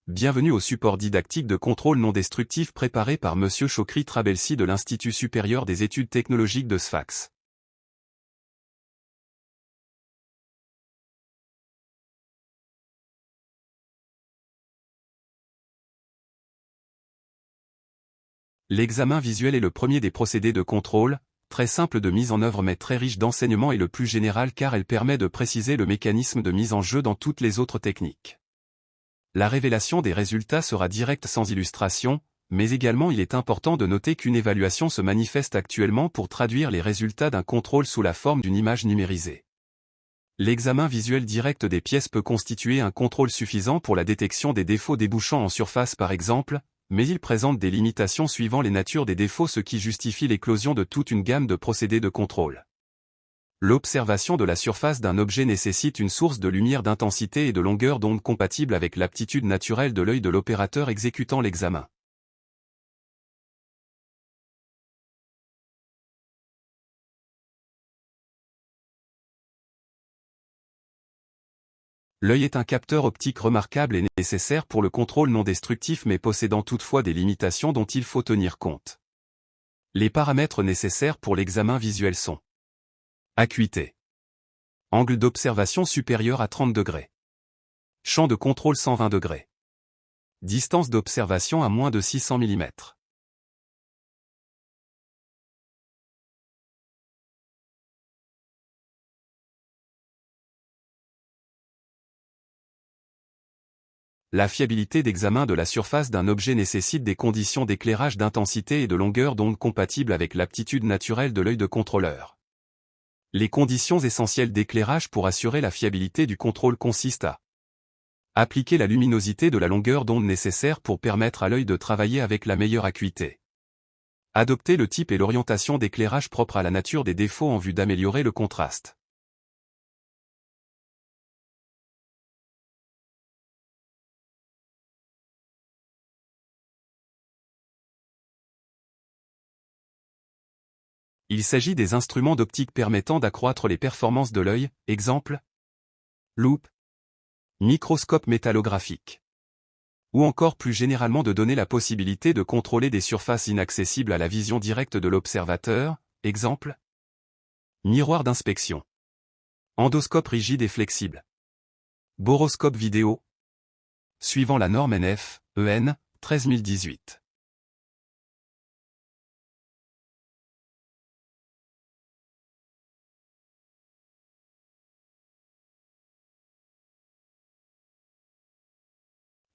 Bienvenue au support didactique de contrôle non destructif préparé par Monsieur Chokri Trabelsi de l'Institut supérieur des études technologiques de Sfax. L'examen visuel est le premier des procédés de contrôle, très simple de mise en œuvre mais très riche d'enseignement et le plus général car elle permet de préciser le mécanisme de mise en jeu dans toutes les autres techniques. La révélation des résultats sera directe sans illustration, mais également il est important de noter qu'une évaluation se manifeste actuellement pour traduire les résultats d'un contrôle sous la forme d'une image numérisée. L'examen visuel direct des pièces peut constituer un contrôle suffisant pour la détection des défauts débouchant en surface par exemple, mais il présente des limitations suivant les natures des défauts ce qui justifie l'éclosion de toute une gamme de procédés de contrôle. L'observation de la surface d'un objet nécessite une source de lumière d'intensité et de longueur d'onde compatible avec l'aptitude naturelle de l'œil de l'opérateur exécutant l'examen. L'œil est un capteur optique remarquable et nécessaire pour le contrôle non destructif mais possédant toutefois des limitations dont il faut tenir compte. Les paramètres nécessaires pour l'examen visuel sont: acuité, angle d'observation supérieur à 30 degrés, champ de contrôle 120 degrés, distance d'observation à moins de 600 mm. La fiabilité d'examen de la surface d'un objet nécessite des conditions d'éclairage d'intensité et de longueur d'onde compatibles avec l'aptitude naturelle de l'œil de contrôleur. Les conditions essentielles d'éclairage pour assurer la fiabilité du contrôle consistent à appliquer la luminosité de la longueur d'onde nécessaire pour permettre à l'œil de travailler avec la meilleure acuité. Adopter le type et l'orientation d'éclairage propre à la nature des défauts en vue d'améliorer le contraste. Il s'agit des instruments d'optique permettant d'accroître les performances de l'œil, exemple, loupe, microscope métallographique. Ou encore plus généralement de donner la possibilité de contrôler des surfaces inaccessibles à la vision directe de l'observateur, exemple, miroir d'inspection, endoscope rigide et flexible, boroscope vidéo, suivant la norme NF, EN, 13018.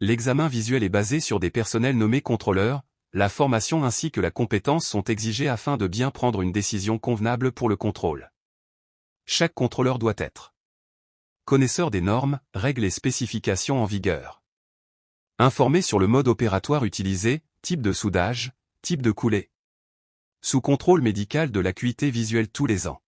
L'examen visuel est basé sur des personnels nommés contrôleurs, la formation ainsi que la compétence sont exigées afin de bien prendre une décision convenable pour le contrôle. Chaque contrôleur doit être connaisseur des normes, règles et spécifications en vigueur. Informé sur le mode opératoire utilisé, type de soudage, type de coulée. Sous contrôle médical de l'acuité visuelle tous les ans.